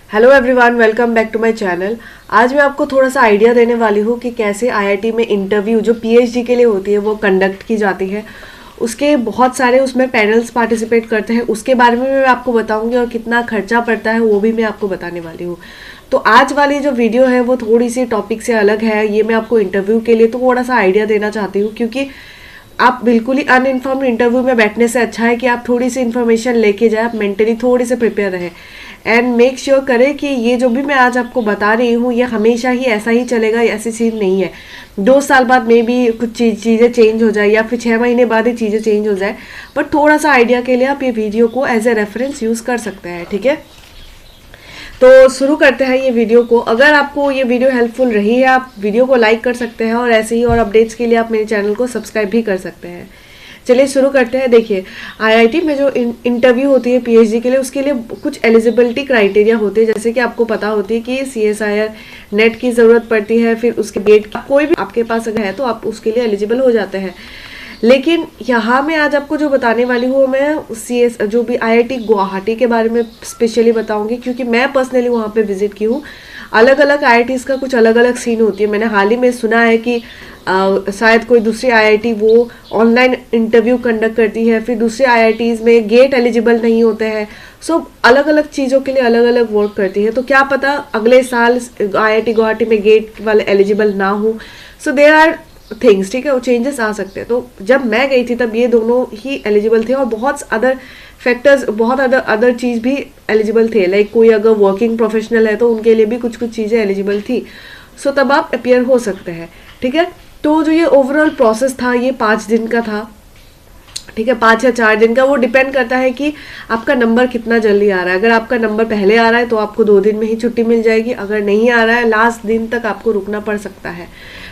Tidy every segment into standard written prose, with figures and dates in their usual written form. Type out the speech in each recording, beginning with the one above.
Hello everyone, welcome back to my channel. आज मैं आपको थोड़ा सा आइडिया देने वाली हूँ कि कैसे आईआईटी में इंटरव्यू जो पीएचडी के लिए होती है वो कंडक्ट की जाती है। उसके बहुत सारे उसमें पैनल्स पार्टिसिपेट करते हैं, उसके बारे में मैं आपको बताऊंगी और कितना खर्चा पड़ता है वो भी मैं आपको बताने वाली हूँ। तो आज वाली जो वीडियो है वो थोड़ी सी टॉपिक से अलग है। ये मैं आपको इंटरव्यू के लिए थोड़ा सा आइडिया देना चाहती हूँ, क्योंकि आप बिल्कुल ही अनइन्फॉर्म्ड इंटरव्यू में बैठने से अच्छा है कि आप थोड़ी सी इन्फॉर्मेशन लेके जाए, आप मेंटली थोड़ी से प्रिपेयर रहें एंड मेक श्योर करें कि ये जो भी मैं आज आपको बता रही हूँ ये हमेशा ही ऐसा ही चलेगा, ऐसी चीज़ नहीं है। 2 साल बाद में भी कुछ चीज़ें चेंज हो जाए या फिर 6 महीने बाद ही चीज़ें चेंज हो जाए, बट थोड़ा सा आइडिया के लिए आप ये वीडियो को एज ए रेफरेंस यूज़ कर सकते हैं। ठीक है, तो शुरू करते हैं ये वीडियो को। अगर आपको ये वीडियो हेल्पफुल रही है आप वीडियो को लाइक कर सकते हैं और ऐसे ही और अपडेट्स के लिए आप मेरे चैनल को सब्सक्राइब भी कर सकते हैं। चलिए शुरू करते हैं। देखिए, आईआईटी में जो इंटरव्यू होती है पीएचडी के लिए, उसके लिए कुछ एलिजिबिलिटी क्राइटेरिया होते हैं। जैसे कि आपको पता होती है कि सीएसआईआर नेट की ज़रूरत पड़ती है, फिर उसके गेट कोई भी आपके पास अगर है तो आप उसके लिए एलिजिबल हो जाते हैं। लेकिन यहाँ मैं आज आपको जो बताने वाली हूँ मैं सीएस जो भी आईआईटी गुवाहाटी के बारे में स्पेशली बताऊंगी, क्योंकि मैं पर्सनली वहाँ पे विजिट की हूँ। अलग अलग आईआईटीज़ का कुछ अलग अलग सीन होती है। मैंने हाल ही में सुना है कि शायद कोई दूसरी आईआईटी वो ऑनलाइन इंटरव्यू कंडक्ट करती है, फिर दूसरे आईआईटीज़ में गेट एलिजिबल नहीं होते हैं। सो अलग अलग चीज़ों के लिए अलग अलग वर्क करती है। तो क्या पता अगले साल आईआईटी गुवाहाटी में गेट वाले एलिजिबल ना हो। सो देयर आर थिंग्स, ठीक है, वो चेंजेस आ सकते हैं। तो जब मैं गई थी तब ये दोनों ही एलिजिबल थे और बहुत अदर फैक्टर्स, बहुत अदर चीज़ भी एलिजिबल थे। लाइक कोई अगर वर्किंग प्रोफेशनल है तो उनके लिए भी कुछ कुछ चीज़ें एलिजिबल थी। सो तब आप अपियर हो सकते हैं। ठीक है, तो जो ये ओवरऑल प्रोसेस था ये 5 दिन का था। ठीक है, 5 या 4 दिन का, वो डिपेंड करता है कि आपका नंबर कितना जल्दी आ रहा है। अगर आपका नंबर पहले आ रहा है तो आपको 2 दिन में ही छुट्टी मिल जाएगी। अगर नहीं आ रहा है लास्ट दिन तक आपको रुकना पड़ सकता है।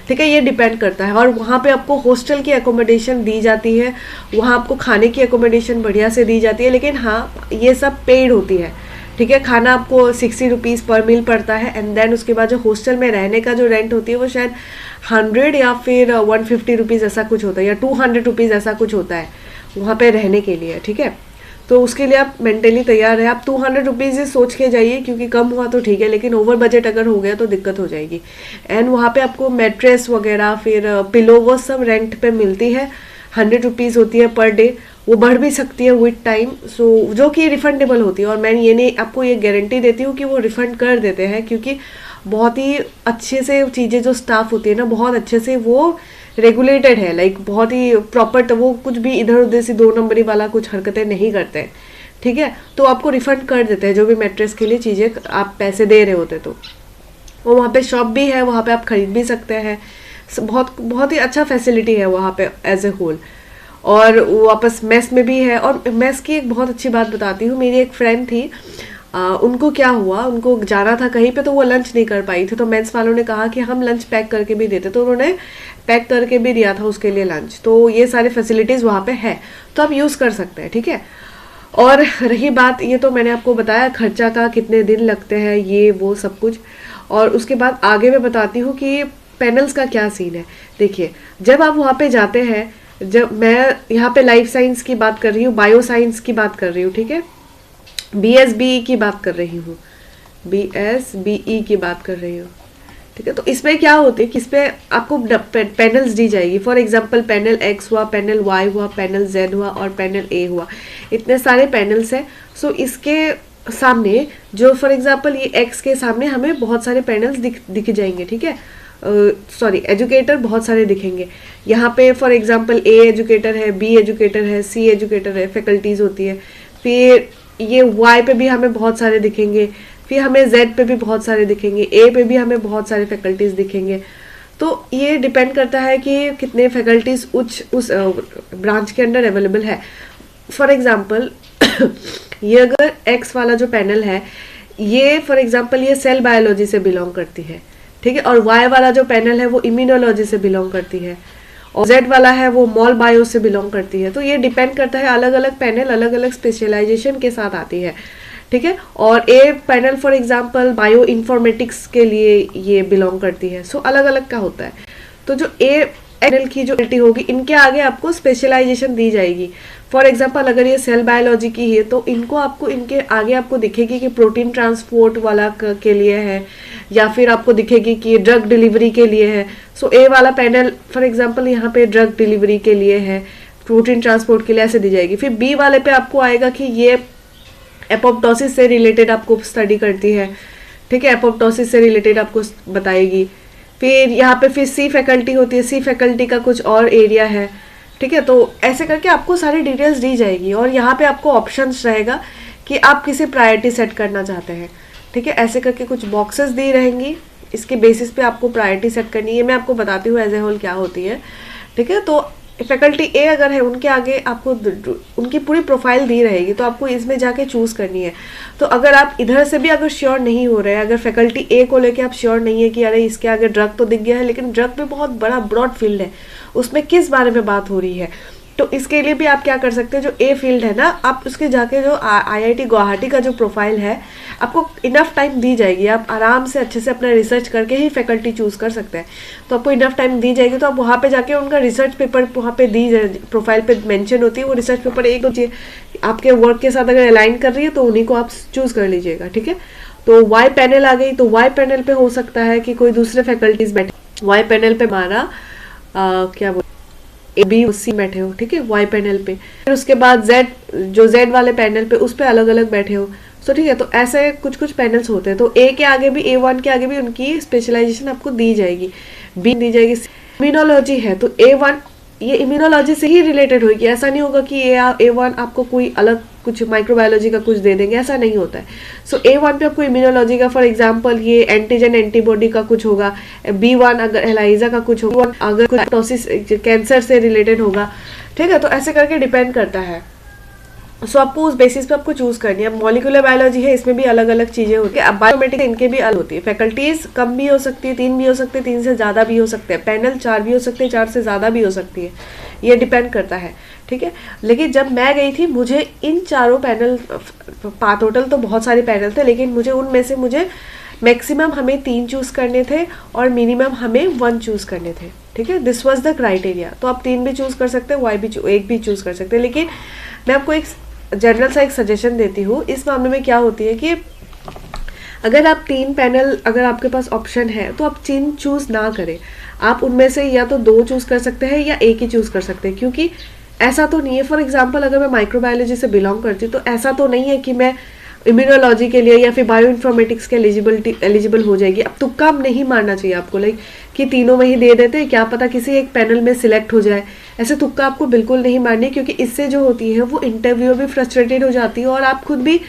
ठीक है, ये डिपेंड करता है। और वहाँ पे आपको हॉस्टल की एकोमोडेशन दी जाती है, वहाँ आपको खाने की एकोमोडेशन बढ़िया से दी जाती है। लेकिन हाँ, ये सब पेड होती है। ठीक है, खाना आपको 60 रुपीज़ पर मील पड़ता है। एंड देन उसके बाद जो हॉस्टल में रहने का जो रेंट होती है वो शायद 100 या फिर 150 रुपीज़ ऐसा कुछ होता है, या 200 रुपीज़ ऐसा कुछ होता है वहाँ पे रहने के लिए। ठीक है, तो उसके लिए आप मेंटली तैयार है। आप 200 रुपीज़ सोच के जाइए, क्योंकि कम हुआ तो ठीक है, लेकिन ओवर बजट अगर हो गया तो दिक्कत हो जाएगी। एंड वहाँ पे आपको मैट्रेस वगैरह फिर पिलो वो सब रेंट पे मिलती है। 100 रुपीज़ होती है पर डे, वो बढ़ भी सकती है विद टाइम। सो जो कि रिफंडेबल होती है। और मैं ये नहीं आपको ये गारंटी देती हूँ कि वो रिफ़ंड कर देते हैं, क्योंकि बहुत ही अच्छे से चीज़ें जो स्टाफ होती है ना, बहुत अच्छे से वो रेगुलेटेड है। लाइक बहुत ही प्रॉपर, तो वो कुछ भी इधर उधर से 2 नंबरी वाला कुछ हरकतें नहीं करते हैं। ठीक है, तो आपको रिफ़ंड कर देते हैं जो भी मैट्रेस के लिए चीज़ें आप पैसे दे रहे होते। तो वो वहाँ पे शॉप भी है, वहाँ पे आप खरीद भी सकते हैं। बहुत बहुत ही अच्छा फैसिलिटी है वहाँ पे एज ए होल। और वापस मेस में भी है। और मेस की एक बहुत अच्छी बात बताती हूँ। मेरी एक फ्रेंड थी, उनको क्या हुआ, उनको जाना था कहीं पे तो वो लंच नहीं कर पाई थी। तो मेस वालों ने कहा कि हम लंच पैक करके भी देते, तो उन्होंने पैक करके भी दिया था उसके लिए लंच। तो ये सारी फैसिलिटीज़ वहाँ पे है, तो आप यूज़ कर सकते हैं। ठीक है, और रही बात, ये तो मैंने आपको बताया खर्चा का, कितने दिन लगते हैं, ये वो सब कुछ। और उसके बाद आगे मैं बताती हूँ कि पैनल्स का क्या सीन है। देखिए, जब आप वहाँ पे जाते हैं, जब मैं यहाँ पे लाइफ साइंस की बात कर रही हूँ, बायो साइंस की बात कर रही हूँ, ठीक है, बीएसबी की बात कर रही हूँ, बीएसबीई की बात कर रही हूँ। ठीक है, तो इसमें क्या होते हैं कि इसमें आपको पैनल्स दी जाएगी। फॉर एग्जांपल पैनल एक्स हुआ, पैनल वाई हुआ, पैनल जेड हुआ और पैनल ए हुआ। इतने सारे पैनल्स हैं। सो इसके सामने जो फॉर एग्जांपल ये एक्स के सामने हमें बहुत सारे पैनल्स दिख जाएंगे। ठीक है, सॉरी, एजुकेटर बहुत सारे दिखेंगे। यहाँ पे फॉर एग्जांपल ए एजुकेटर है, बी एजुकेटर है, सी एजुकेटर है, फैकल्टीज होती है। फिर ये वाई पे भी हमें बहुत सारे दिखेंगे, फिर हमें जेड पे भी बहुत सारे दिखेंगे, ए पे भी हमें बहुत सारे फैकल्टीज दिखेंगे। तो ये डिपेंड करता है कि कितने फैकल्टीज उस ब्रांच के अंदर अवेलेबल है। फॉर एग्जांपल ये अगर एक्स वाला जो पैनल है, ये फॉर एग्जांपल ये सेल बायोलॉजी से बिलोंग करती है। ठीक है, और वाई वाला जो पैनल है वो इम्यूनोलॉजी से बिलोंग करती है, और जेड वाला है वो मॉल बायो से बिलोंग करती है। तो ये डिपेंड करता है, अलग अलग पैनल अलग अलग स्पेशलाइजेशन के साथ आती है। ठीक है, और a panel for example bioinformatics के लिए ये बिलोंग करती है। सो अलग अलग का होता है। तो जो ए पैनल की जो क्वालिटी होगी, इनके आगे आपको स्पेशलाइजेशन दी जाएगी। फॉर एग्जांपल अगर ये सेल बायोलॉजी की है तो इनको आपको इनके आगे आपको दिखेगी कि प्रोटीन ट्रांसपोर्ट वाला के लिए है, या फिर आपको दिखेगी कि ड्रग डिलीवरी के लिए है। सो ए वाला पैनल फॉर एग्जांपल यहाँ पे ड्रग डिलीवरी के लिए है, प्रोटीन ट्रांसपोर्ट के लिए ऐसे दी जाएगी। फिर बी वाले पे आपको आएगा कि ये एपोप्टोसिस से रिलेटेड आपको स्टडी करती है, ठीक है, एपोप्टोसिस से रिलेटेड आपको बताएगी। फिर यहाँ पे फिर सी फैकल्टी होती है, सी फैकल्टी का कुछ और एरिया है, ठीक है। तो ऐसे करके आपको सारी डिटेल्स दी जाएगी और यहाँ पे आपको ऑप्शंस रहेगा कि आप किसी प्रायोरिटी सेट करना चाहते हैं, ठीक है। ऐसे करके कुछ बॉक्सेस दी रहेंगी, इसके बेसिस पे आपको प्रायोरिटी सेट करनी है। मैं आपको बताती हूँ एज ए होल क्या होती है, ठीक है। तो फैकल्टी ए अगर है उनके आगे आपको उनकी पूरी प्रोफाइल दी रहेगी, तो आपको इसमें जाके चूज करनी है। तो अगर आप इधर से भी अगर श्योर नहीं हो रहे हैं, अगर फैकल्टी ए को लेके आप श्योर नहीं है कि अरे इसके आगे ड्रग तो दिख गया है, लेकिन ड्रग में बहुत बड़ा ब्रॉड फील्ड है, उसमें किस बारे में बात हो रही है, तो इसके लिए भी आप क्या कर सकते हैं, जो ए फील्ड है ना, आप उसके जाके जो IIT गुवाहाटी का जो प्रोफाइल है, आपको इनफ टाइम दी जाएगी, आप आराम से अच्छे से अपना रिसर्च करके ही फैकल्टी चूज कर सकते हैं। तो आपको इनफ टाइम दी जाएगी, तो आप वहाँ पे जाके उनका रिसर्च पेपर वहाँ पे प्रोफाइल पे मेंशन होती है, वो रिसर्च पेपर एक आपके वर्क के साथ अगर अलाइन कर रही है तो उन्हीं को आप चूज कर लीजिएगा, ठीक है। तो वाई पैनल आ गई, तो वाई पैनल पे हो सकता है कि कोई दूसरे फैकल्टीज बैठे, वाई पैनल पे हमारा क्या बोल ए बी सी बैठे हो, ठीक है, वाई पैनल पे। फिर उसके बाद जेड, जो जेड वाले पैनल पे उस पे अलग अलग बैठे हो, सो ठीक है। तो ऐसे कुछ कुछ पैनल्स होते हैं। तो ए के आगे भी, A1 के आगे भी उनकी स्पेशलाइजेशन आपको दी जाएगी, बी दी जाएगी। इम्यूनोलॉजी है तो A1 ये इम्यूनोलॉजी से ही रिलेटेड होगी, ऐसा नहीं होगा कि A1 आपको कोई अलग कुछ माइक्रोबायोलॉजी का कुछ दे देंगे, ऐसा नहीं होता है। सो A1 पे आपको इम्यूनोलॉजी का, फॉर एग्जांपल ये एंटीजन एंटीबॉडी का कुछ होगा, B1 अगर एलाइजा का कुछ होगा, अगर कुछ टॉसिस कैंसर से रिलेटेड होगा, ठीक है। तो ऐसे करके डिपेंड करता है। सो आपको उस बेसिस पे आपको चूज करनी है। मॉलिक्यूलर बायोलॉजी है, इसमें भी अलग अलग चीजें होती है। अब बायोमेटिक इनके भी अलग होती है। फैकल्टीज कम भी हो सकती है, 3 भी हो सकते हैं, 3 से ज्यादा भी हो सकते हैं। पैनल 4 भी हो सकते हैं, 4 से ज्यादा भी हो सकती है, ये डिपेंड करता है, ठीक है। लेकिन जब मैं गई थी, मुझे इन चारों पैनल, टोटल तो बहुत सारे पैनल थे, लेकिन मुझे उनमें से मुझे मैक्सिमम हमें 3 चूज करने थे और मिनिमम हमें 1 चूज करने थे, ठीक है। This was the criteria. तो आप 3 भी चूज कर सकते हैं, वाई भी एक भी चूज कर सकते हैं। लेकिन मैं आपको एक जनरल सा एक सजेशन देती हूँ। इस मामले में क्या होती है कि अगर आप 3 पैनल, अगर आपके पास ऑप्शन है तो आप 3 चूज ना करें। आप उनमें से या तो 2 चूज कर सकते हैं या एक ही चूज कर सकते हैं, क्योंकि ऐसा तो नहीं है। फॉर एग्जाम्पल अगर मैं माइक्रोबायोलॉजी से बिलोंग करती हूँ तो ऐसा तो नहीं है कि मैं इम्यूनोलॉजी के लिए या फिर बायो इन्फॉर्मेटिक्स के एलिजिबल हो जाएगी। अब तुक्का नहीं मारना चाहिए आपको, लाइक कि तीनों में ही दे देते हैं, क्या पता किसी एक पैनल में सिलेक्ट हो जाए। ऐसे तुक्का आपको बिल्कुल नहीं मारनी, क्योंकि इससे जो होती है वो इंटरव्यू भी फ्रस्ट्रेटेड हो जाती है और आप खुद भी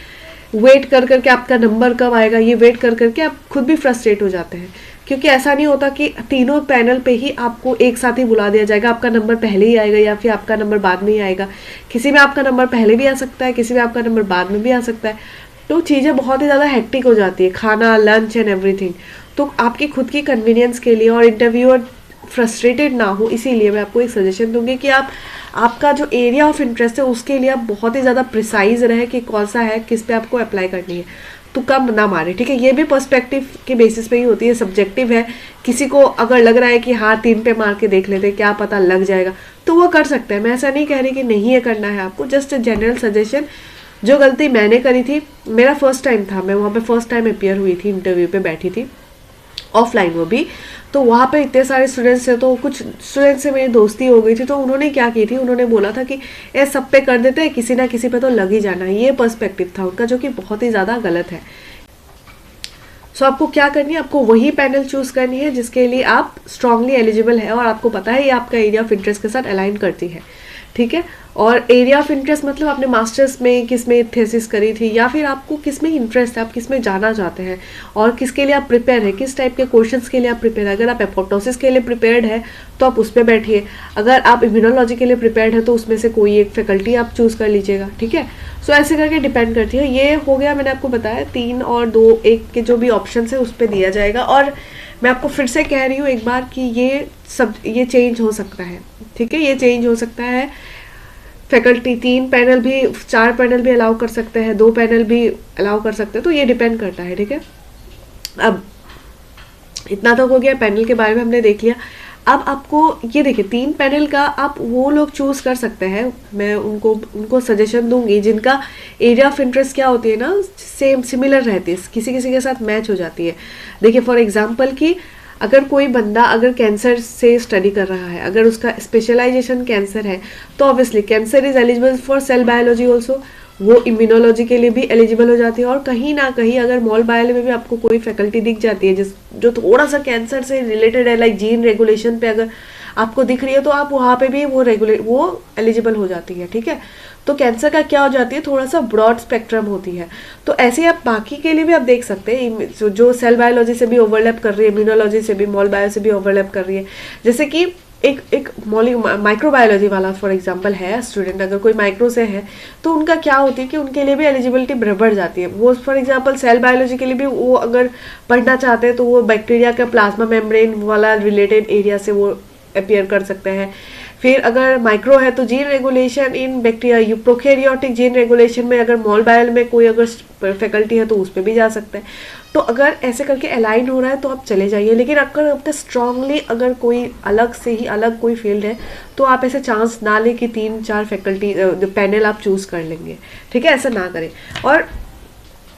वेट कर करके आपका नंबर कब आएगा ये वेट कर करके आप खुद भी फ्रस्ट्रेट हो जाते हैं। क्योंकि ऐसा नहीं होता कि तीनों पैनल पे ही आपको एक साथ ही बुला दिया जाएगा, आपका नंबर पहले ही आएगा या फिर आपका नंबर बाद में ही आएगा। किसी में आपका नंबर पहले भी आ सकता है, किसी में आपका नंबर बाद में भी आ सकता है। तो चीज़ें बहुत ही ज़्यादा हेक्टिक हो जाती है, खाना, लंच एंड एवरीथिंग। तो आपकी खुद की कन्वीनियंस के लिए और इंटरव्यूअर फ्रस्ट्रेटेड ना हो, इसीलिए मैं आपको एक सजेशन दूंगी कि आपका जो एरिया ऑफ इंटरेस्ट है उसके लिए आप बहुत ही ज़्यादा प्रिसाइज रहे कि कौन सा है, किस पे आपको अप्लाई करनी है, तो कम ना मारे, ठीक है। ये भी पर्सपेक्टिव के बेसिस पे ही होती है, सब्जेक्टिव है। किसी को अगर लग रहा है कि हाँ 3 पे मार के देख लेते, क्या पता लग जाएगा, तो वो कर सकते हैं। मैं ऐसा नहीं कह रही कि नहीं ये करना है आपको, जस्ट जनरल सजेशन। जो गलती मैंने करी थी, मेरा फर्स्ट टाइम था, मैं वहाँ पे फर्स्ट टाइम अपियर हुई थी, इंटरव्यू पे बैठी थी, ऑफलाइन वो भी। तो वहाँ पे इतने सारे स्टूडेंट्स थे, तो कुछ स्टूडेंट्स से मेरी दोस्ती हो गई थी। तो उन्होंने क्या की थी, उन्होंने बोला था कि ये सब पे कर देते हैं, किसी ना किसी पे तो लग ही जाना है। ये पर्सपेक्टिव था उनका, जो कि बहुत ही ज़्यादा गलत है। सो आपको क्या करनी है, आपको वही पैनल चूज करनी है जिसके लिए आप स्ट्रांगली एलिजिबल है और आपको पता है ये आपका एरिया ऑफ इंटरेस्ट के साथ अलाइन करती है, ठीक है। और एरिया ऑफ इंटरेस्ट मतलब आपने मास्टर्स में किस में थेसिस करी थी, या फिर आपको किस में इंटरेस्ट है, आप किस में जाना चाहते हैं और किसके लिए आप प्रिपेयर है, किस टाइप के क्वेश्चंस के लिए आप प्रिपेयर है। अगर आप एपोप्टोसिस के लिए प्रिपेयर्ड है तो आप उस पर बैठिए, अगर आप इम्यूनोलॉजी के लिए प्रिपेयर्ड है तो उसमें से कोई एक फैकल्टी आप चूज कर लीजिएगा, ठीक है। सो ऐसे करके डिपेंड करती है। ये हो गया, मैंने आपको बताया 3 और 2 1 के जो भी ऑप्शन है उस पर दिया जाएगा। और मैं आपको फिर से कह रही हूँ एक बार कि ये चेंज हो सकता है, ठीक है, ये चेंज हो सकता है। फैकल्टी 3 पैनल भी, 4 पैनल भी अलाउ कर सकते हैं, 2 पैनल भी अलाउ कर सकते हैं, तो ये डिपेंड करता है, ठीक है। अब इतना तक हो गया, पैनल के बारे में हमने देख लिया। अब आपको ये देखिए 3 पैनल का आप वो लोग चूज कर सकते हैं, मैं उनको सजेशन दूंगी जिनका एरिया ऑफ इंटरेस्ट क्या होती है ना, सेम सिमिलर रहती है, किसी किसी के साथ मैच हो जाती है। देखिए फॉर एग्जांपल कि अगर कोई बंदा अगर कैंसर से स्टडी कर रहा है, अगर उसका स्पेशलाइजेशन कैंसर है, तो obviously cancer is eligible for sale biology also, वो इम्यूनोलॉजी के लिए भी एलिजिबल हो जाती है। और कहीं ना कहीं अगर मॉल बायोलॉजी में भी आपको कोई फैकल्टी दिख जाती है जो थोड़ा सा कैंसर से रिलेटेड है, लाइक जीन रेगुलेशन पे अगर आपको दिख रही है, तो आप वहाँ पे भी वो एलिजिबल हो जाती है। ठीक है, तो कैंसर का क्या हो जाती है, थोड़ा सा ब्रॉड स्पेक्ट्रम होती है। तो ऐसे आप बाकी के लिए भी आप देख सकते हैं जो सेल बायोलॉजी से भी ओवरलैप कर रही है, इम्यूनोलॉजी से भी, मॉल बायो से भी ओवरलैप कर रही है। जैसे कि एक माइक्रोबायोलॉजी वाला फॉर एग्जांपल है स्टूडेंट, अगर कोई माइक्रो से है तो उनका क्या होती है कि उनके लिए भी एलिजिबिलिटी बढ़ जाती है। वो फॉर एग्जांपल सेल बायोलॉजी के लिए भी वो अगर पढ़ना चाहते हैं तो वो बैक्टीरिया का प्लाज्मा मेम्ब्रेन वाला रिलेटेड एरिया से वो अपीयर कर सकते हैं। फिर अगर माइक्रो है तो gene regulation in bacteria, prokaryotic gene regulation में अगर मॉल बायो में कोई अगर फैकल्टी है तो उस पर भी जा सकते हैं। तो अगर ऐसे करके अलाइन हो रहा है तो आप चले जाइए, लेकिन अगर अपने स्ट्रांगली अगर कोई अलग से ही अलग कोई फील्ड है तो आप ऐसे चांस ना लें कि 3-4 फैकल्टी पैनल आप चूज कर लेंगे। ठीक है, ऐसा ना करें। और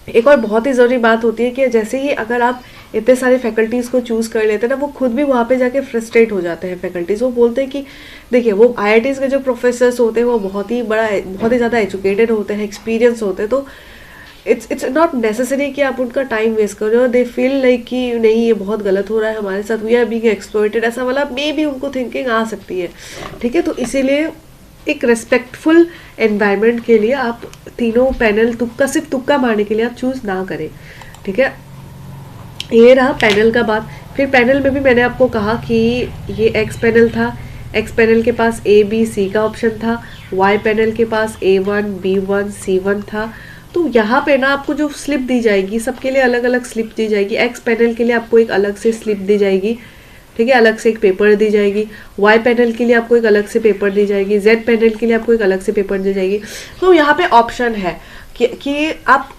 एक और बहुत ही ज़रूरी बात होती है कि जैसे ही अगर आप इतने सारे फैकल्टीज़ को चूज़ कर लेते हैं ना, वो खुद भी वहाँ पे जाके फ्रस्ट्रेट हो जाते हैं फैकल्टीज़। वो बोलते हैं कि देखिए वो आईआईटीज़ के जो प्रोफेसर्स होते हैं वो बहुत ही ज़्यादा एजुकेटेड होते हैं, एक्सपीरियंस होते हैं, तो इट्स नॉट नेसेसरी कि आप उनका टाइम वेस्ट करें। और दे फील लाइक कि नहीं ये बहुत गलत हो रहा है हमारे साथ, वी आर बीइंग एक्सप्लॉइटेड, ऐसा वाला मे भी उनको थिंकिंग आ सकती है। ठीक है, तो इसीलिए एक रेस्पेक्टफुल एनवायरनमेंट के लिए आप तीनों पैनल सिर्फ तुक्का मारने के लिए आप चूज ना करें। ठीक है, ये रहा पैनल का बात। फिर पैनल में भी मैंने आपको कहा कि ये एक्स पैनल था, एक्स पैनल के पास A B C का ऑप्शन था, वाई पैनल के पास A1 B1 C1 था। तो यहाँ पे ना आपको जो स्लिप दी जाएगी, सबके लिए अलग अलग स्लिप दी जाएगी। एक्स पैनल के लिए आपको एक अलग से स्लिप दी जाएगी, ठीक है, अलग से एक पेपर दी जाएगी। वाई पैनल के लिए आपको एक अलग से पेपर दी जाएगी, जेड पैनल के लिए आपको एक अलग से पेपर दी जाएगी। तो यहाँ पे ऑप्शन है कि आप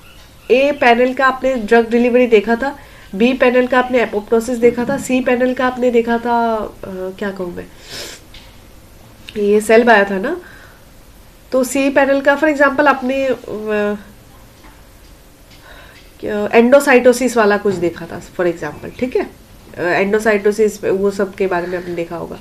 ए पैनल का आपने ड्रग डिलीवरी देखा था, बी पैनल का आपने एपोप्टोसिस देखा था, सी पैनल का आपने देखा था क्या कहूँ मैं, ये सेल बायो था ना। तो सी पैनल का फॉर एग्जांपल आपने एंडोसाइटोसिस वाला कुछ देखा था फॉर एग्जांपल। ठीक है, एंडोसाइटोसिस वो सब के बारे में आपने देखा होगा।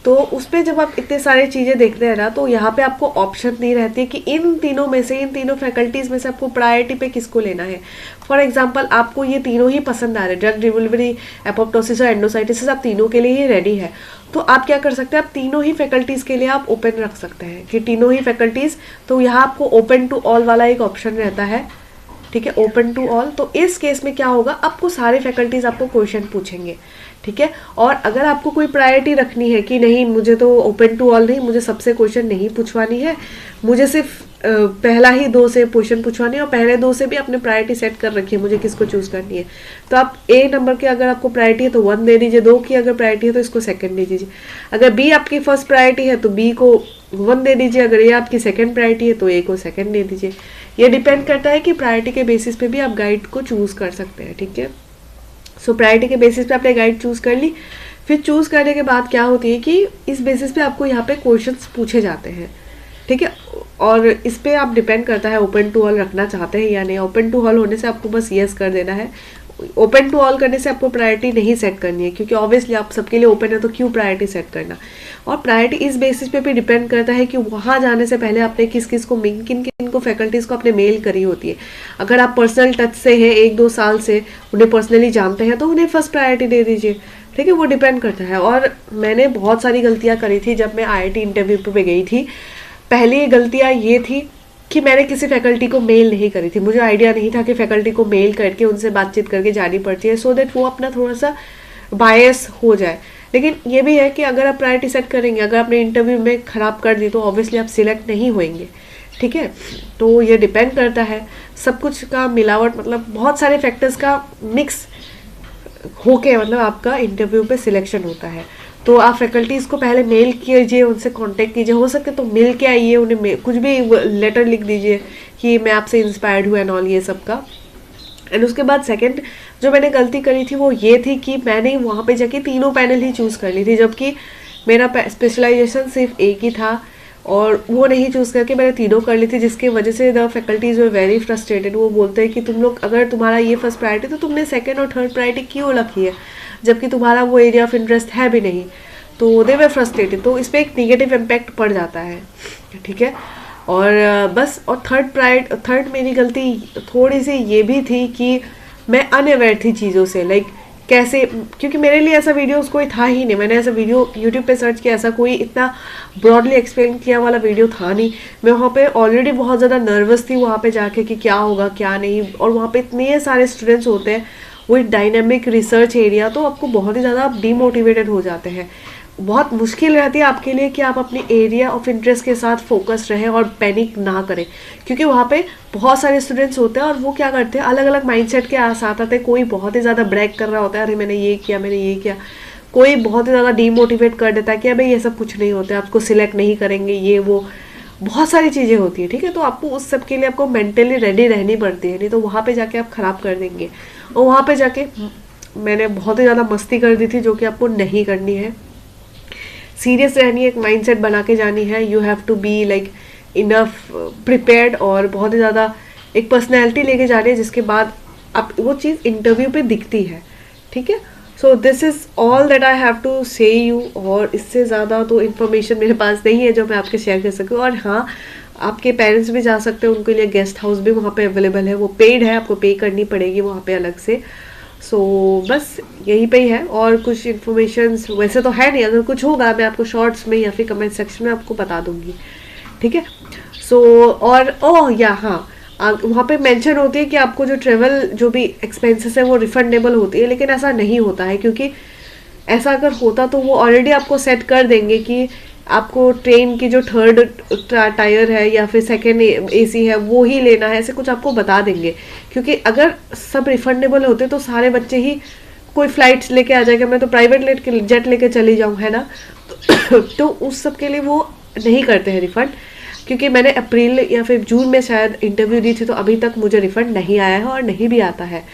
तो उस पर जब आप इतने सारी चीज़ें देखते हैं ना, तो यहाँ पे आपको ऑप्शन नहीं रहती कि इन तीनों में से, इन तीनों फैकल्टीज़ में से आपको प्रायोरिटी पे किसको लेना है। फॉर एग्जांपल आपको ये तीनों ही पसंद आ रहे हैं, ड्रग डिलीवरी, एपोप्टोसिस और एंडोसाइटोसिस, आप तीनों के लिए ही रेडी है। तो आप क्या कर सकते हैं, आप तीनों ही फैकल्टीज़ के लिए आप ओपन रख सकते हैं कि तीनों ही फैकल्टीज़। तो यहाँ आपको ओपन टू ऑल वाला एक ऑप्शन रहता है। ठीक है, ओपन टू ऑल। तो इस केस में क्या होगा, आपको सारे फैकल्टीज आपको क्वेश्चन पूछेंगे। ठीक है, और अगर आपको कोई प्रायोरिटी रखनी है कि नहीं मुझे तो ओपन टू ऑल नहीं, मुझे सबसे क्वेश्चन नहीं पूछवानी है, मुझे सिर्फ पहला ही 2 से क्वेश्चन पूछवानी है, और पहले 2 से भी अपने प्रायोरिटी सेट कर रखी है मुझे किसको चूज करनी है, तो आप ए नंबर के अगर आपको प्रायोरिटी है तो 1 दे दीजिए, 2 की अगर प्रायोरिटी है तो इसको सेकंड दे दीजिए। अगर बी आपकी फर्स्ट प्रायोरिटी है तो बी को 1 दे दीजिए, अगर ये आपकी सेकंड प्रायोरिटी है तो ए को सेकंड दे दीजिए। ये डिपेंड करता है कि प्रायोरिटी के बेसिस पे भी आप गाइड को चूज कर सकते हैं। ठीक है, सो प्रायोरिटी के बेसिस पे आपने गाइड चूज कर ली। फिर चूज करने के बाद क्या होती है कि इस बेसिस पे आपको यहाँ पे क्वेश्चंस पूछे जाते हैं। ठीक है, और इस पे आप डिपेंड करता है ओपन टू ऑल रखना चाहते हैं या नहीं। ओपन टू ऑल होने से आपको बस यस कर देना है, ओपन टू ऑल करने से आपको प्रायोरिटी नहीं सेट करनी है, क्योंकि ऑब्वियसली आप सबके लिए ओपन है तो क्यों प्रायोरिटी सेट करना। और प्रायोरिटी इस बेसिस पे भी डिपेंड करता है कि वहाँ जाने से पहले आपने किस किस को, किन किन को फैकल्टीज़ को आपने मेल करी होती है। अगर आप पर्सनल टच से है 1-2 साल से, उन्हें पर्सनली जानते हैं, तो उन्हें फर्स्ट प्रायोरिटी दे दीजिए। ठीक है, वो डिपेंड करता है। और मैंने बहुत सारी गलतियाँ करी थी जब मैं IIT इंटरव्यू पे गई थी। पहली गलतियाँ ये थी कि मैंने किसी फैकल्टी को मेल नहीं करी थी, मुझे आइडिया नहीं था कि फैकल्टी को मेल करके उनसे बातचीत करके जानी पड़ती है, सो दैट वो अपना थोड़ा सा बायस हो जाए। लेकिन ये भी है कि अगर आप प्रायोरिटी सेट करेंगे, अगर आपने इंटरव्यू में ख़राब कर दी तो ऑब्वियसली आप सिलेक्ट नहीं होंगे। ठीक है, तो ये डिपेंड करता है सब कुछ का मिलावट, मतलब बहुत सारे फैक्टर्स का मिक्स होके मतलब आपका इंटरव्यू पे सिलेक्शन होता है। तो आप फैकल्टीज़ को पहले मेल कीजिए, उनसे कांटेक्ट कीजिए, हो सके तो मिल के आइए, उन्हें कुछ भी लेटर लिख दीजिए कि मैं आपसे इंस्पायर्ड हुआ एंड ऑल ये सब का। एंड उसके बाद सेकंड जो मैंने गलती करी थी वो ये थी कि मैंने वहाँ पे जाके तीनों पैनल ही चूज़ कर ली थी, जबकि मेरा स्पेशलाइजेशन सिर्फ एक ही था और वो नहीं चूज़ करके मैंने तीनों कर ली थी, जिसकी वजह से the faculties were very frustrated. वो बोलते हैं कि तुम लोग अगर तुम्हारा ये फर्स्ट प्रायोरिटी तो तुमने सेकेंड और थर्ड प्रायोरिटी क्यों रखी है, जबकि तुम्हारा वो एरिया ऑफ इंटरेस्ट है भी नहीं। तो दे वर फ्रस्ट्रेटेड, तो इस पर एक निगेटिव इम्पैक्ट पड़ जाता है, ठीक है। और बस, और थर्ड मेरी गलती थोड़ी सी ये भी थी कि मैं अनअवेयर थी चीज़ों से, लाइक कैसे, क्योंकि मेरे लिए ऐसा वीडियो कोई था ही नहीं। मैंने ऐसा वीडियो यूट्यूब पे सर्च किया, ऐसा कोई इतना ब्रॉडली एक्सप्लेन किया वाला वीडियो था नहीं। मैं वहाँ पे ऑलरेडी बहुत ज़्यादा नर्वस थी वहाँ पे जाके कि क्या होगा क्या नहीं, और वहाँ पे इतने सारे स्टूडेंट्स होते हैं, वो एक डायनेमिक रिसर्च एरिया, तो आपको बहुत ही ज़्यादा आप डीमोटिवेटेड हो जाते हैं। बहुत मुश्किल रहती है आपके लिए कि आप अपने एरिया ऑफ इंटरेस्ट के साथ फोकस रहें और पैनिक ना करें, क्योंकि वहाँ पे बहुत सारे स्टूडेंट्स होते हैं और वो क्या करते हैं, अलग अलग माइंडसेट के साथ आते हैं। कोई बहुत ही ज़्यादा ब्रैग कर रहा होता है, अरे मैंने ये किया, कोई बहुत ही ज़्यादा डीमोटिवेट कर देता है कि अबे ये सब कुछ नहीं होता है, आपको सिलेक्ट नहीं करेंगे, ये वो बहुत सारी चीज़ें होती है, ठीक है। तो आपको उस सब के लिए आपको मेंटली रेडी रहनी पड़ती है, नहीं तो वहाँ पे जाके आप ख़राब कर देंगे। और वहाँ पे जाके मैंने बहुत ही ज़्यादा मस्ती कर दी थी, जो कि आपको नहीं करनी है। सीरियस रहनी है, एक माइंडसेट बना के जानी है। You have to be like enough prepared, और बहुत ही ज़्यादा एक पर्सनैलिटी लेके जानी है, जिसके बाद आप वो चीज़ इंटरव्यू पे दिखती है, ठीक है। So this is all that I have to say you, और इससे ज़्यादा तो इन्फॉर्मेशन मेरे पास नहीं है जो मैं आपके शेयर कर सकूँ। और हाँ, आपके पेरेंट्स भी जा सकते हैं, उनके लिए गेस्ट हाउस भी वहाँ पे अवेलेबल है, वो पेड है, आपको पे करनी पड़ेगी वहाँ पे अलग से। सो बस यही पे ही है, और कुछ इन्फॉर्मेशन वैसे तो है नहीं, अगर कुछ होगा मैं आपको शॉर्ट्स में या फिर कमेंट सेक्शन में आपको बता दूंगी, ठीक है। सो और हाँ, वहाँ पे मेंशन होती है कि आपको जो ट्रेवल जो भी एक्सपेंसेस है वो रिफंडेबल होती है, लेकिन ऐसा नहीं होता है, क्योंकि ऐसा अगर होता तो वो ऑलरेडी आपको सेट कर देंगे कि आपको ट्रेन की जो थर्ड टायर है या फिर सेकेंड एसी है वो ही लेना है, ऐसे कुछ आपको बता देंगे। क्योंकि अगर सब रिफंडेबल होते तो सारे बच्चे ही कोई फ्लाइट्स लेके आ जाएगा, मैं तो प्राइवेट जेट लेके चली जाऊँ, है ना। तो उस सब के लिए वो नहीं करते हैं रिफ़ंड, क्योंकि मैंने अप्रैल या फिर जून में शायद इंटरव्यू दी थी, तो अभी तक मुझे रिफ़ंड नहीं आया है और नहीं भी आता है,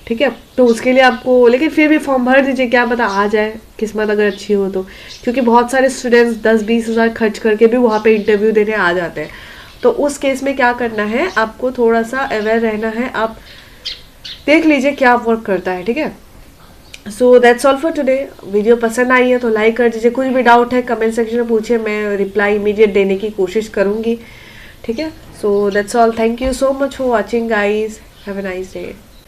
ठीक है। तो उसके लिए आपको, लेकिन फिर भी फॉर्म भर दीजिए, क्या पता आ जाए, किस्मत अगर अच्छी हो तो, क्योंकि बहुत सारे स्टूडेंट्स 10-20 हज़ार खर्च करके भी वहाँ पे इंटरव्यू देने आ जाते हैं। तो उस केस में क्या करना है, आपको थोड़ा सा अवेयर रहना है, आप देख लीजिए क्या वर्क करता है, ठीक है। So that's all for today. Video पसंद आई है तो लाइक कर दीजिए, कुछ भी डाउट है कमेंट सेक्शन में पूछिए, मैं रिप्लाई इमीडिएट देने की कोशिश करूँगी, ठीक है। So that's all, thank you so much for watching guys, have a nice day.